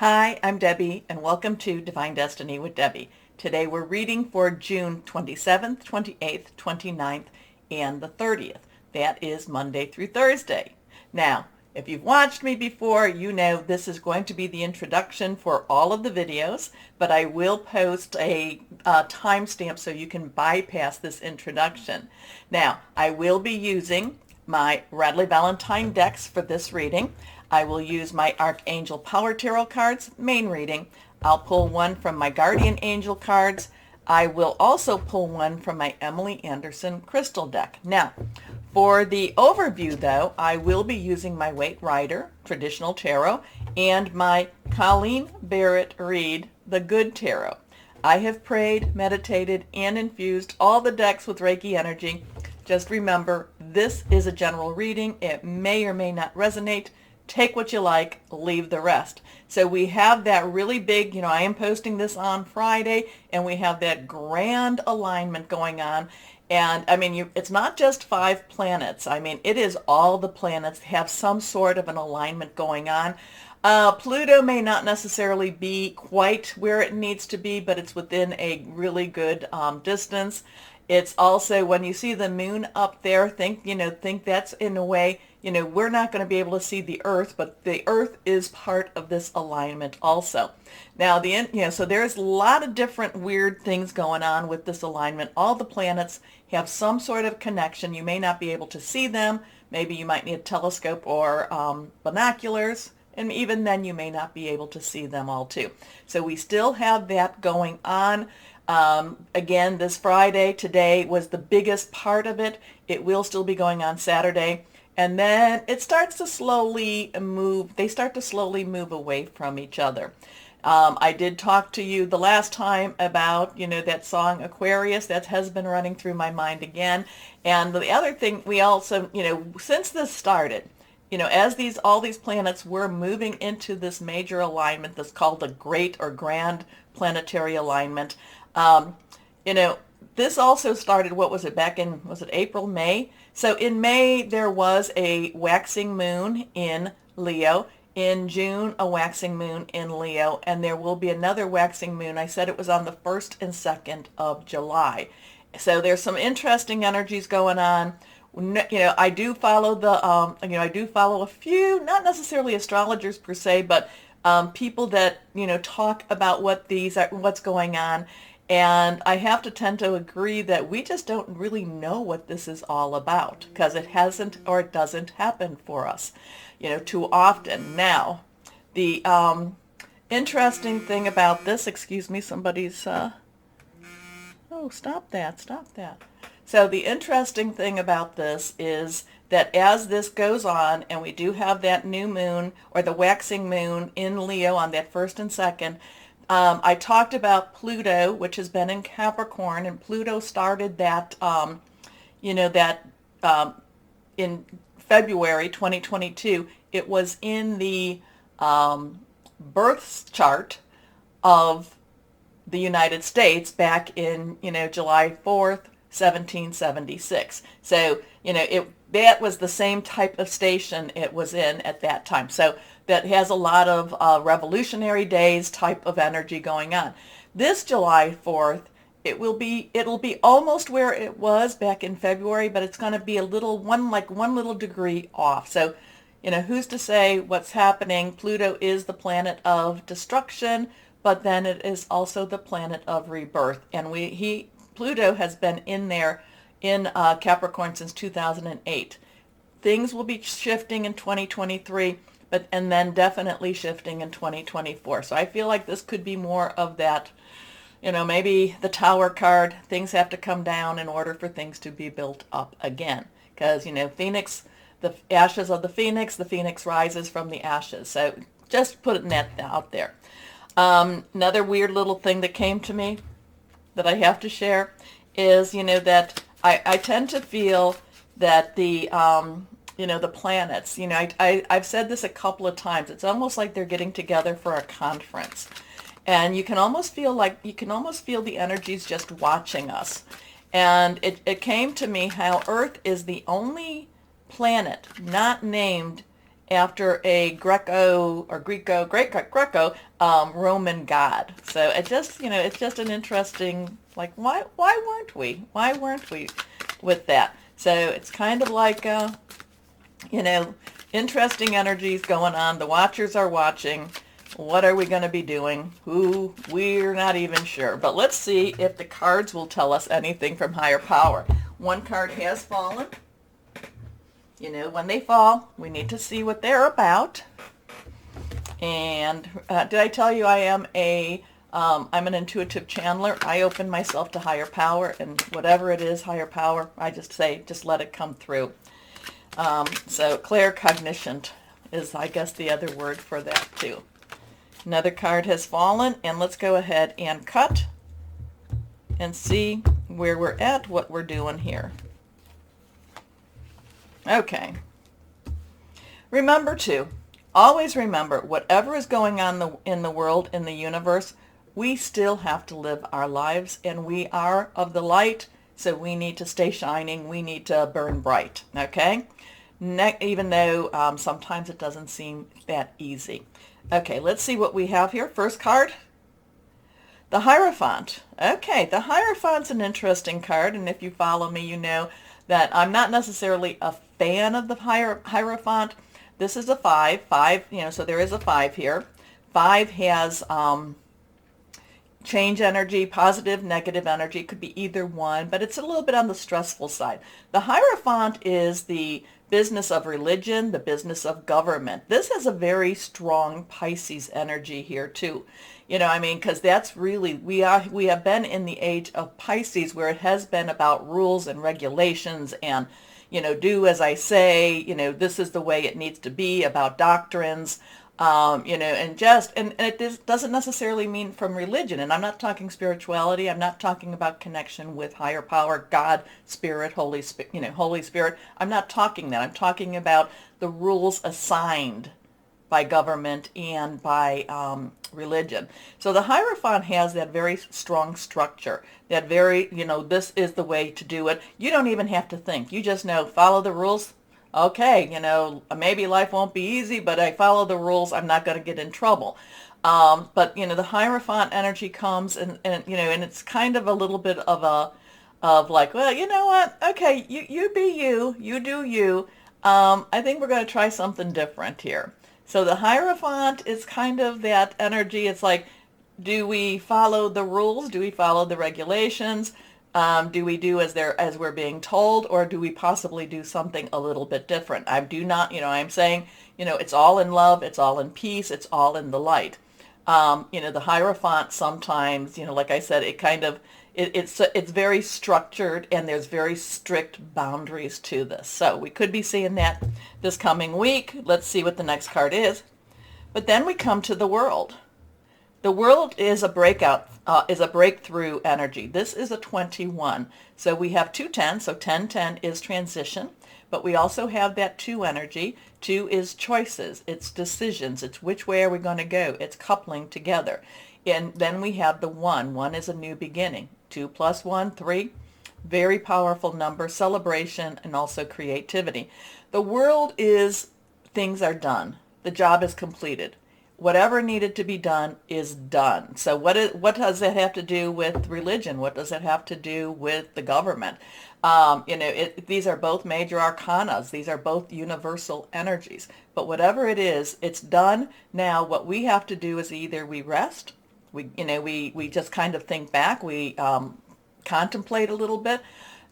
Hi, I'm Debbie, and welcome to Divine Destiny with Debbie. Today we're reading for June 27th, 28th, 29th, and the 30th. That is Monday through Thursday. Now, if you've watched me before, you know this is going to be the introduction for all of the videos, but I will post a timestamp so you can bypass this introduction. Now, I will be using my Radley Valentine decks for this reading. I will use my Archangel Power Tarot cards, main reading. I'll pull one from my Guardian Angel cards. I will also pull one from my Emily Anderson crystal deck. Now, for the overview though, I will be using my Waite Rider traditional tarot and my Colleen Barrett Reed the Good Tarot. I have prayed, meditated, and infused all the decks with Reiki energy. Just remember, this is a general reading. It may or may not resonate. Take what you like, leave the rest. So we have that really big, I am posting this on Friday, and we have that grand alignment going on. And I mean, it's not just 5 planets. I mean, it is all the planets have some sort of an alignment going on. Pluto may not necessarily be quite where it needs to be, but it's within a really good distance. It's also, when you see the moon up there, think that's in a way, we're not going to be able to see the Earth, but the Earth is part of this alignment also. Now, so there's a lot of different weird things going on with this alignment. All the planets have some sort of connection. You may not be able to see them. Maybe you might need a telescope or binoculars. And even then you may not be able to see them all too. So we still have that going on. Again, this Friday, today was the biggest part of it. It will still be going on Saturday. And then it starts to slowly move. They start to slowly move away from each other. I did talk to you the last time about, that song Aquarius. That has been running through my mind again. And the other thing, we also, since this started, as all these planets were moving into this major alignment that's called the Great or Grand Planetary Alignment, this also started, what was it, back in, was it April, May? So in May, there was a waxing moon in Leo. In June, a waxing moon in Leo, and there will be another waxing moon. I said it was on the 1st and 2nd of July. So there's some interesting energies going on. I do follow I do follow a few, not necessarily astrologers per se, but people that, talk about what's going on. And I have to tend to agree that we just don't really know what this is all about, because it hasn't, or it doesn't happen for us, too often. Now, the interesting thing about this, excuse me, somebody's, oh, stop that. So the interesting thing about this is that as this goes on, and we do have that new moon, or the waxing moon in Leo on that 1st and 2nd, I talked about Pluto, which has been in Capricorn, and Pluto started that, in February 2022. It was in the birth chart of the United States back in, July 4th, 1776. So, that was the same type of station it was in at that time. So that has a lot of revolutionary days type of energy going on. This July 4th, it'll be almost where it was back in February, but it's going to be one little degree off. So, who's to say what's happening? Pluto is the planet of destruction, but then it is also the planet of rebirth. And Pluto has been in there in Capricorn since 2008. Things will be shifting in 2023, and then definitely shifting in 2024. So I feel like this could be more of that, maybe the Tower card. Things have to come down in order for things to be built up again. Because, Phoenix, the ashes of the Phoenix rises from the ashes. So just putting that out there. Another weird little thing that came to me that I have to share is, that I tend to feel that the planets, I've said this a couple of times. It's almost like they're getting together for a conference. And you can almost feel the energies just watching us. And it came to me how Earth is the only planet not named after a Greco Roman god. So it just, it's just an interesting, like, why weren't we with that? So it's kind of like, you know, interesting energies going on. The watchers are watching. What are we going to be doing? We're not even sure. But let's see if the cards will tell us anything from higher power. One card has fallen. When they fall, we need to see what they're about. And did I tell you I'm an intuitive channeler? I open myself to higher power, and whatever it is, higher power, I just say, just let it come through. So claircognizant is, I guess, the other word for that too. Another card has fallen, and let's go ahead and cut and see where we're at, what we're doing here. Okay. Remember to always remember, whatever is going on in the world, in the universe, we still have to live our lives, and we are of the light, so we need to stay shining. We need to burn bright, okay? Even though sometimes it doesn't seem that easy. Okay, let's see what we have here. First card, the Hierophant. Okay, the Hierophant's an interesting card, and if you follow me, you know that I'm not necessarily a fan of the Hierophant. This is a 5. 5, so there is a 5 here. 5 has change energy, positive, negative energy. It could be either one, but it's a little bit on the stressful side. The Hierophant is the business of religion, the business of government. This has a very strong Pisces energy here too. Because that's really, we have been in the age of Pisces, where it has been about rules and regulations and, do as I say, this is the way it needs to be, about doctrines. And it doesn't necessarily mean from religion. And I'm not talking spirituality. I'm not talking about connection with higher power, God, Spirit, Holy Spirit. I'm not talking that. I'm talking about the rules assigned by government and by religion. So the Hierophant has that very strong structure, that very, this is the way to do it. You don't even have to think. You just know, follow the rules. Okay, maybe life won't be easy, but I follow the rules. I'm not going to get in trouble. But the Hierophant energy comes, and it's kind of a little bit of like, well, you know what? Okay, you be you, you do you. I think we're going to try something different here. So the Hierophant is kind of that energy. It's like, do we follow the rules? Do we follow the regulations? Do we do as we're being told, or do we possibly do something a little bit different? I do not, I'm saying, it's all in love, it's all in peace, it's all in the light. The Hierophant sometimes, like I said, it kind of, it's very structured, and there's very strict boundaries to this. So we could be seeing that this coming week. Let's see what the next card is. But then we come to the World. The World is a breakthrough energy. This is a 21. So we have 210, so 1010 is transition, but we also have that 2 energy. 2 is choices, it's decisions, it's which way are we going to go, it's coupling together. And then we have the 1. 1 is a new beginning. 2 plus 1, 3. Very powerful number, celebration, and also creativity. The World is, things are done. The job is completed. Whatever needed to be done is done. So what does that have to do with religion? What does it have to do with the government? These are both major arcanas. These are both universal energies. But whatever it is, it's done. Now what we have to do is either we rest, we just kind of think back, we contemplate a little bit.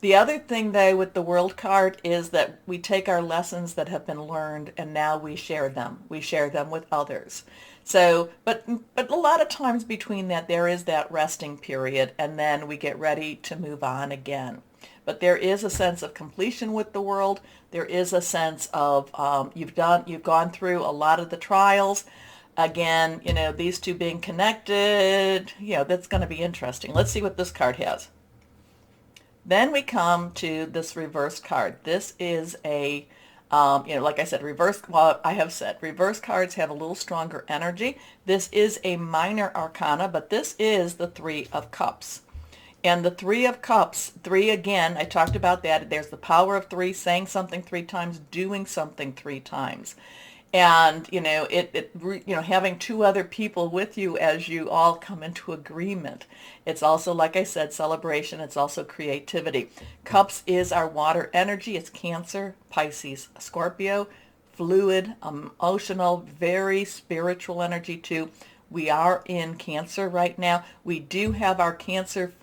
The other thing, though, with the World card is that we take our lessons that have been learned, and now we share them. We share them with others. So, but a lot of times between that, there is that resting period, and then we get ready to move on again. But there is a sense of completion with the World. There is a sense of you've gone through a lot of the trials. Again, these two being connected, that's going to be interesting. Let's see what this card has. Then we come to this reverse card. This is a, like I said, reverse cards have a little stronger energy. This is a minor arcana, but this is the 3 of Cups. And the 3 of Cups, 3 again, I talked about that. There's the power of 3, saying something 3 times, doing something 3 times. And having two other people with you as you all come into agreement. It's also, like I said, celebration. It's also creativity. Cups is our water energy. It's Cancer, Pisces, Scorpio, fluid, emotional, very spiritual energy too. We are in Cancer right now. We do have our Cancer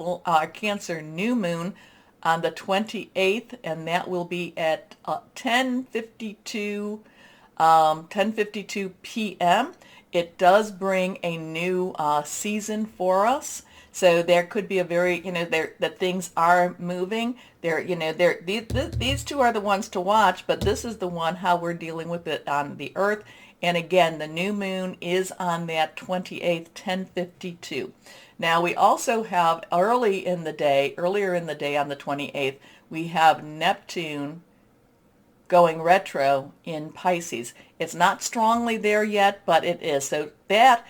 new moon on the 28th, and that will be at 10:52 p.m. It does bring a new season for us. So there could be a very, that things are moving. These two are the ones to watch, but this is the one how we're dealing with it on the earth. And again, the new moon is on that 28th, 10:52. Now we also have earlier in the day on the 28th, we have Neptune going retro in Pisces. It's not strongly there yet, but it is. So that,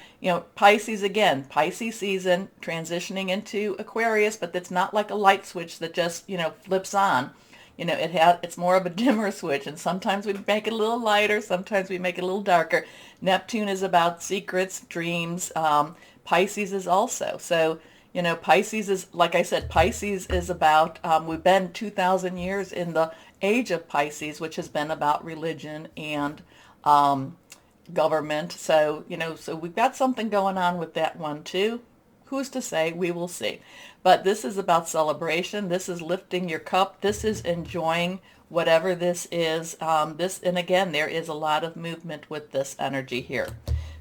Pisces again, Pisces season, transitioning into Aquarius, but it's not like a light switch that just, flips on. It's more of a dimmer switch, and sometimes we make it a little lighter, sometimes we make it a little darker. Neptune is about secrets, dreams. Pisces is also. So, Pisces is, like I said, Pisces is about, we've been 2,000 years in the age of Pisces, which has been about religion and government. So, so we've got something going on with that one too. Who's to say? We will see. But this is about celebration. This is lifting your cup. This is enjoying whatever this is. And again, there is a lot of movement with this energy here.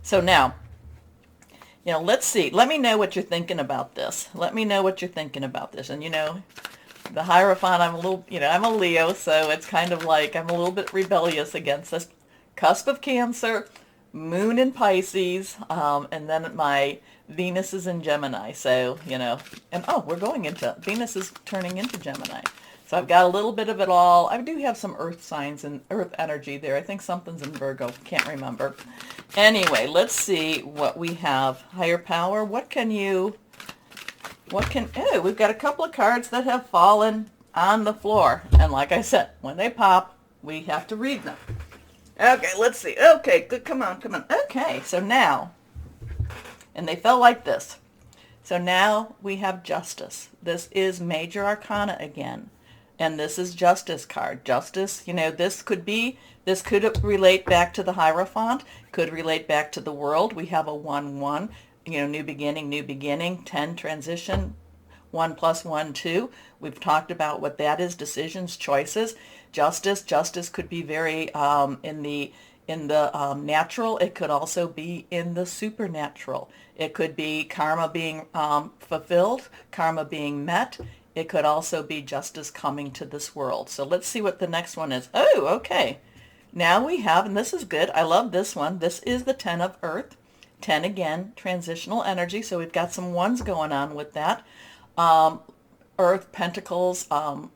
So now, let's see. Let me know what you're thinking about this. Let me know what you're thinking about this. And, the Hierophant, I'm a Leo, so it's kind of like I'm a little bit rebellious against this. Cusp of Cancer, Moon in Pisces, and then my Venus is in Gemini. So, and Venus is turning into Gemini. So I've got a little bit of it all. I do have some earth signs and earth energy there. I think something's in Virgo. Can't remember. Anyway, let's see what we have. Higher power. We've got a couple of cards that have fallen on the floor. And like I said, when they pop, we have to read them. Okay, let's see. Okay, good. Come on. Okay, so now, and they fell like this. So now we have Justice. This is Major Arcana again. And this is Justice card. Justice, this could relate back to the Hierophant, could relate back to the World. We have a 1-1, new beginning, 10 transition, 1 + 1, 2. We've talked about what that is, decisions, choices. Justice could be very in the natural. It could also be in the supernatural. It could be karma being fulfilled, karma being met. It could also be justice coming to this world. So let's see what the next one is. Oh, okay. Now we have, and this is good. I love this one. This is the 10 of Earth. 10 again, transitional energy. So we've got some ones going on with that. Earth, Pentacles,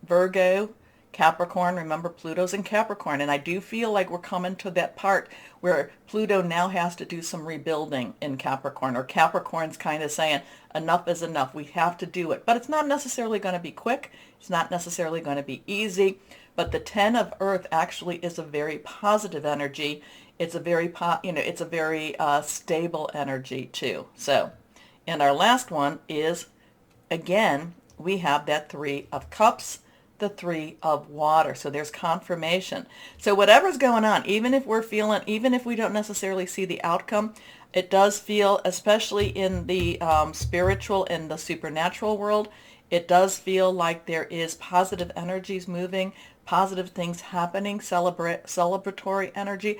Virgo, Capricorn. Remember, Pluto's in Capricorn. And I do feel like we're coming to that part where Pluto now has to do some rebuilding in Capricorn, or Capricorn's kind of saying, enough is enough. We have to do it. But it's not necessarily going to be quick. It's not necessarily going to be easy. But the 10 of Earth actually is a very positive energy. It's a very, stable energy too. So, and our last one is, again, we have that 3 of Cups, the 3 of Water. So there's confirmation. So whatever's going on, even if we don't necessarily see the outcome, it does feel, especially in the spiritual and the supernatural world, it does feel like there is positive energies moving, positive things happening, celebratory energy.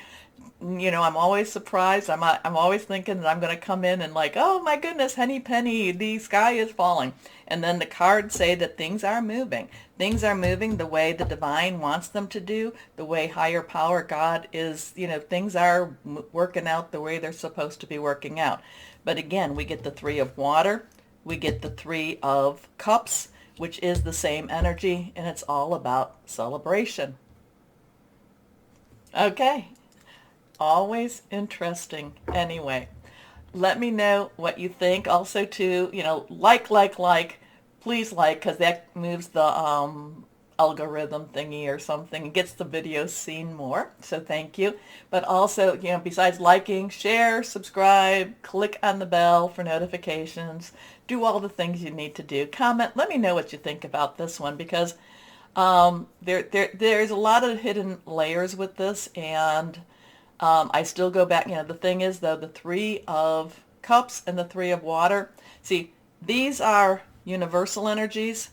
I'm always surprised. I'm always thinking that I'm going to come in and like, oh my goodness, henny penny, the sky is falling. And then the cards say that things are moving. Things are moving the way the divine wants them to do, the way higher power, God is, things are working out the way they're supposed to be working out. But again, we get the 3 of Water, we get the 3 of Cups, which is the same energy, and it's all about celebration. Okay. Always interesting. Anyway, let me know what you think. Also to, like, please like, because that moves the algorithm thingy or something. It gets the videos seen more, so thank you. But also, besides liking, share, subscribe, click on the bell for notifications, do all the things you need to do. Comment, let me know what you think about this one, because there's a lot of hidden layers with this, and I still go back. The thing is, though, the Three of Cups and the Three of Water, see, these are universal energies.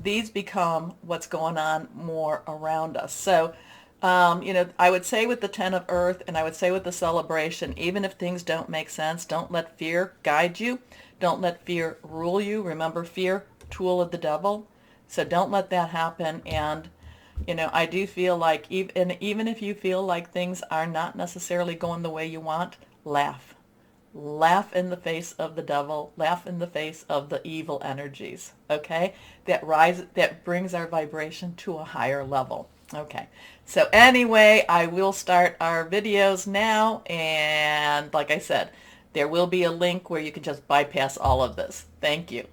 These become what's going on more around us. So, I would say with the Ten of Earth, and I would say with the Celebration, even if things don't make sense, don't let fear guide you. Don't let fear rule you. Remember, fear, tool of the devil. So don't let that happen. And, I do feel like even if you feel like things are not necessarily going the way you want, laugh. Laugh in the face of the devil. Laugh in the face of the evil energies. Okay? That brings our vibration to a higher level. Okay. So anyway, I will start our videos now. And like I said, there will be a link where you can just bypass all of this. Thank you.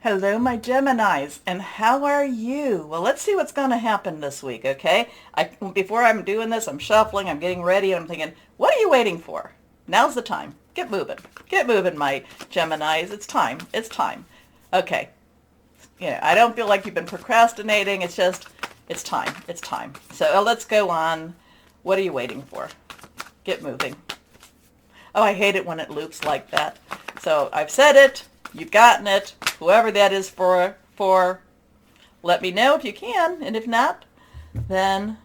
Hello, my Geminis, and how are you? Well, let's see what's going to happen this week, okay? Before I'm doing this, I'm shuffling, I'm getting ready, I'm thinking, what are you waiting for? Now's the time. Get moving. Get moving, my Geminis. It's time. It's time. Okay. I don't feel like you've been procrastinating. It's just, it's time. It's time. So let's go on. What are you waiting for? Get moving. Oh, I hate it when it loops like that. So I've said it. You've gotten it. Whoever that is for, let me know if you can. And if not, then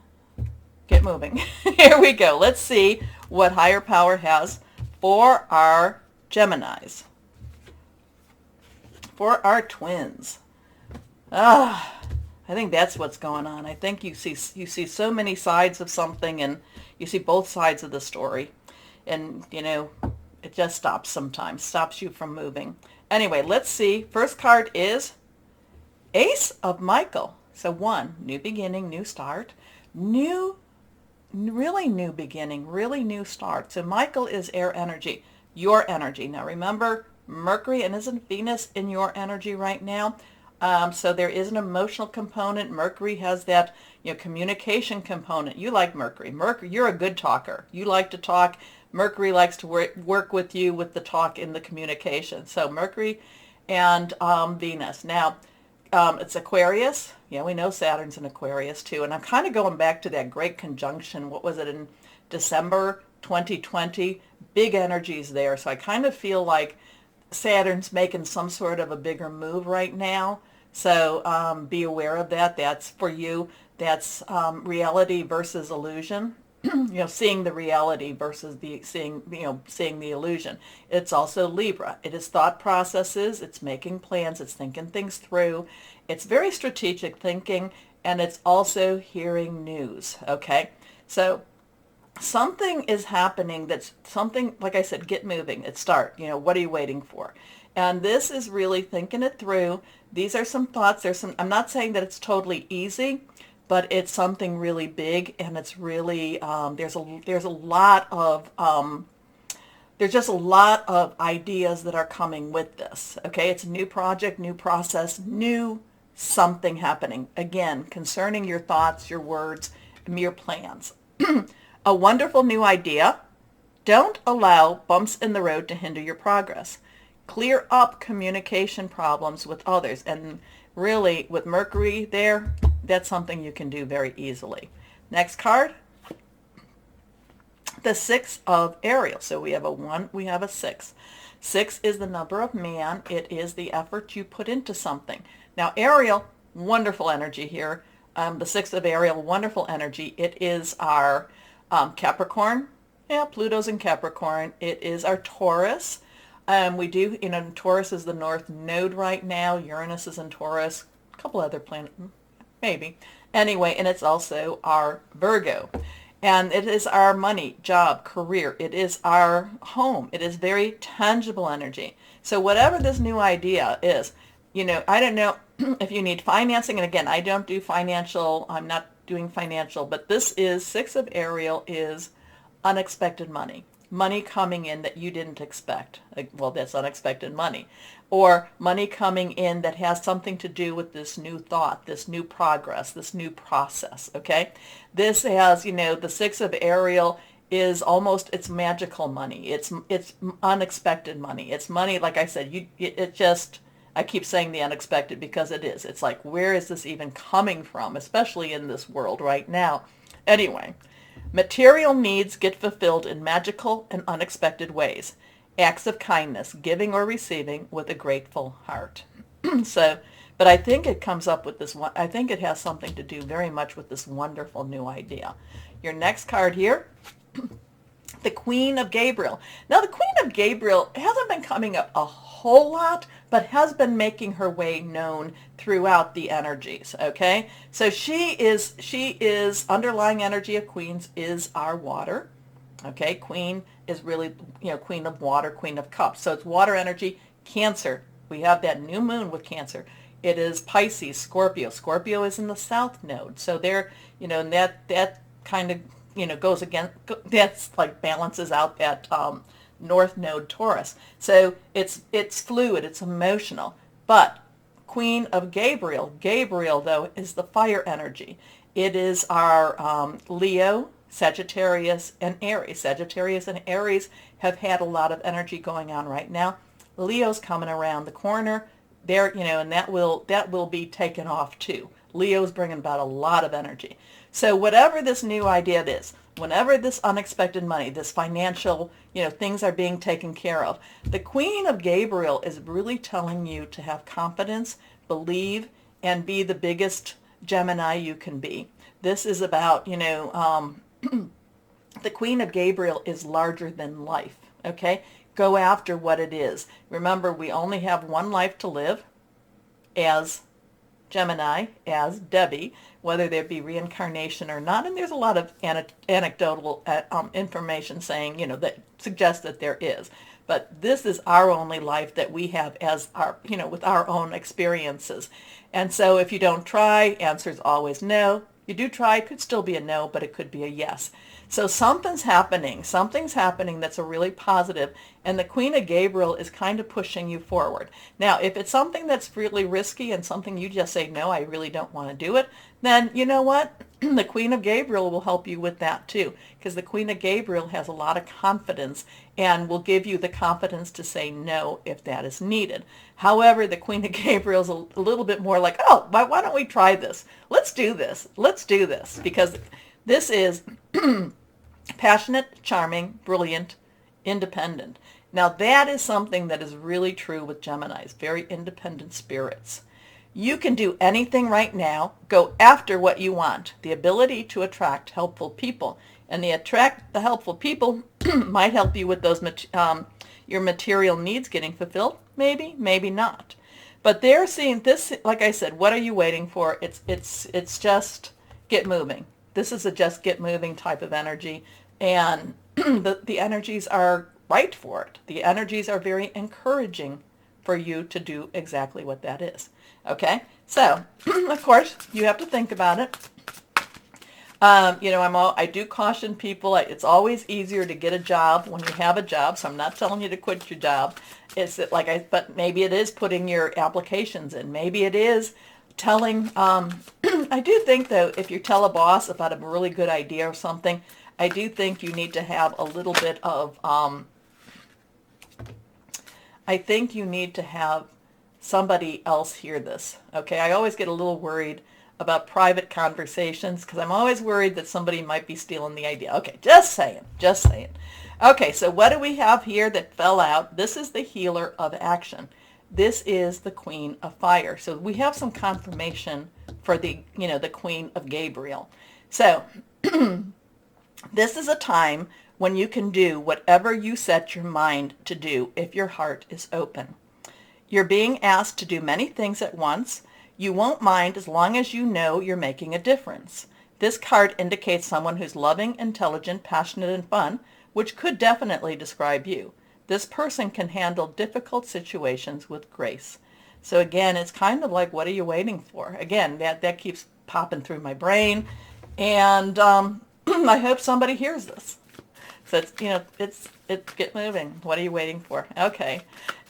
get moving. Here we go. Let's see what higher power has for our Geminis. For our twins. I think that's what's going on. I think you see so many sides of something, and you see both sides of the story. And, it just stops sometimes, stops you from moving. Anyway, let's see. First card is Ace of Michael. So 1, new beginning, new start. Really new beginning, really new start. So Michael is air energy, your energy. Now remember, Mercury and isn't Venus in your energy right now? So there is an emotional component. Mercury has that communication component. You like Mercury. Mercury, you're a good talker. You like to talk. Mercury likes to work with you with the talk in the communication. So Mercury and Venus. Now, it's Aquarius. Yeah, we know Saturn's in Aquarius too. And I'm kind of going back to that great conjunction. What was it, in December 2020? Big energies there. So I kind of feel like Saturn's making some sort of a bigger move right now. So be aware of that. That's for you. That's reality versus illusion. Seeing the reality versus seeing the illusion. It's also Libra. It is thought processes. It's making plans. It's thinking things through. It's very strategic thinking, and it's also hearing news. Okay, so something is happening. That's something, like I said, get moving. It's start. What are you waiting for? And this is really thinking it through. These are some thoughts. I'm not saying that it's totally easy, but it's something really big, and it's really there's just a lot of ideas that are coming with this. Okay, it's a new project, new process, new something happening. Again, concerning your thoughts, your words, and your plans. A wonderful new idea. Don't allow bumps in the road to hinder your progress. Clear up communication problems with others, and really with Mercury there, that's something you can do very easily. Next card, the 6 of Ariel. So we have a 1, we have a 6. 6 is the number of man. It is the effort you put into something. Now Ariel, wonderful energy here. The 6 of Ariel, wonderful energy. It is our Capricorn. Yeah, Pluto's in Capricorn. It is our Taurus. Taurus is the north node right now. Uranus is in Taurus. A couple other planets, maybe. Anyway, and it's also our Virgo. And it is our money, job, career. It is our home. It is very tangible energy. So whatever this new idea is, I don't know if you need financing. And again, I don't do financial. I'm not doing financial. But this is 6 of Ariel is unexpected money. money coming in that you didn't expect. Well, that's unexpected money. Or money coming in that has something to do with this new thought, this new progress, this new process, okay? This has, the Six of Ariel is almost, it's magical money. It's unexpected money. It's money, like I said, I keep saying the unexpected because it is. It's like, where is this even coming from, especially in this world right now? Anyway, material needs get fulfilled in magical and unexpected ways. Acts of kindness, giving or receiving with a grateful heart. But I think it comes up with this one. I think it has something to do very much with this wonderful new idea. Your next card here, the Queen of Gabriel. Now, the Queen of Gabriel hasn't been coming up a whole lot, but has been making her way known throughout the energies, okay? So she is underlying energy of queens is our water, okay? Queen is really, Queen of Water, Queen of Cups. So it's water energy. Cancer, we have that new moon with Cancer. It is Pisces, Scorpio. Scorpio is in the south node. So there, and that kind of, goes against, that's like balances out that north node Taurus. So it's fluid, it's emotional. But Queen of Gabriel, though, is the fire energy. It is our Leo, Sagittarius, and Aries. Sagittarius and Aries have had a lot of energy going on right now. Leo's coming around the corner there, and that will be taken off too. Leo's bringing about a lot of energy. So whatever this new idea is, whenever this unexpected money, this financial, things are being taken care of, the Queen of Gabriel is really telling you to have confidence, believe, and be the biggest Gemini you can be. This is about, the Queen of Gabriel is larger than life, okay? Go after what it is. Remember, we only have one life to live as Gemini, as Debbie, whether there be reincarnation or not. And there's a lot of anecdotal information saying, that suggests that there is. But this is our only life that we have as our, with our own experiences. And so if you don't try, answer is always no. You do try, it could still be a no, but it could be a yes. So something's happening that's a really positive, and the Queen of Gabriel is kind of pushing you forward. Now, if it's something that's really risky and something you just say, no, I really don't want to do it, then you know what? The Queen of Gabriel will help you with that too, because the Queen of Gabriel has a lot of confidence and will give you the confidence to say no if that is needed. However, the Queen of Gabriel is a little bit more like, oh, why don't we try this? Let's do this, because this is passionate, charming, brilliant, independent. Now that is something that is really true with Geminis, very independent spirits. You can do anything right now. Go after what you want. The ability to attract helpful people. And the helpful people might help you with those your material needs getting fulfilled. Maybe, maybe not. But they're seeing this, like I said, what are you waiting for? It's just get moving. This is a just get moving type of energy. And the energies are right for it. The energies are very encouraging for you to do exactly what that is. Okay? So, of course, you have to think about it. I do caution people. It's always easier to get a job when you have a job, so I'm not telling you to quit your job. But maybe it is putting your applications in. Maybe it is telling, I do think, though, if you tell a boss about a really good idea or something, I do think you need to have a little bit of, I think you need to have somebody else hear this, okay? I always get a little worried about private conversations because I'm always worried that somebody might be stealing the idea. Okay, just saying. Okay, so what do we have here that fell out? This is the healer of action. This is the Queen of Fire. So we have some confirmation for the Queen of Gabriel. So this is a time when you can do whatever you set your mind to do if your heart is open. You're being asked to do many things at once. You won't mind as long as you know you're making a difference. This card indicates someone who's loving, intelligent, passionate, and fun, which could definitely describe you. This person can handle difficult situations with grace. So again, it's kind of like, what are you waiting for? Again, that keeps popping through my brain. And I hope somebody hears this. So it's get moving. What are you waiting for? Okay.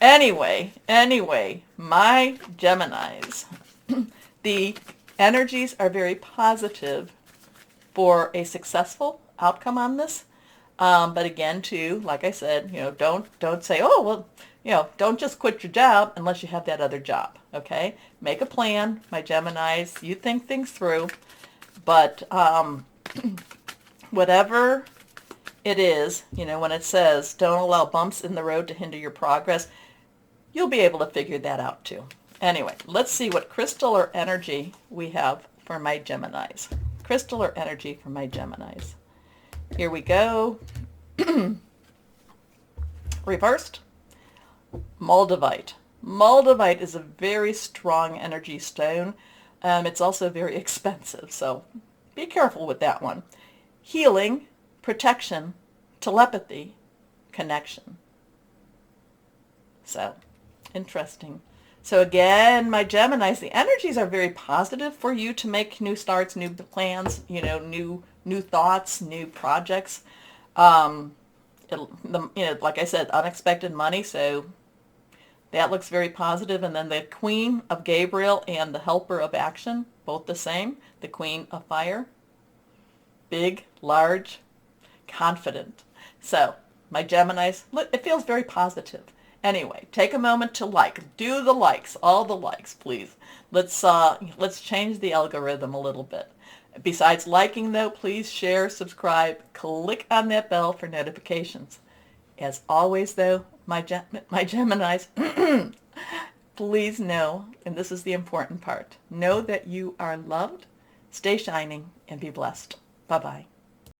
Anyway, my Geminis, the energies are very positive for a successful outcome on this. But again, too, like I said, don't say, oh, well, don't just quit your job unless you have that other job, okay? Make a plan, my Geminis. You think things through. But whatever it is, when it says don't allow bumps in the road to hinder your progress, you'll be able to figure that out, too. Anyway, let's see what crystal or energy we have for my Geminis. Crystal or energy for my Geminis. Here we go. Reversed. Moldavite. Moldavite is a very strong energy stone. It's also very expensive, so be careful with that one. Healing, protection, telepathy, connection. So, interesting. So again, my Geminis, the energies are very positive for you to make new starts, new plans, new thoughts, new projects. Like I said, unexpected money, so that looks very positive. And then the Queen of Gabriel and the Helper of Action, both the same. The Queen of Fire, big, large, confident. So my Geminis, look, it feels very positive. Anyway, take a moment to do the likes, all the likes, please. Let's change the algorithm a little bit. Besides liking, though, please share, subscribe, click on that bell for notifications. As always, though, my Geminis, please know, and this is the important part, know that you are loved, stay shining, and be blessed. Bye-bye.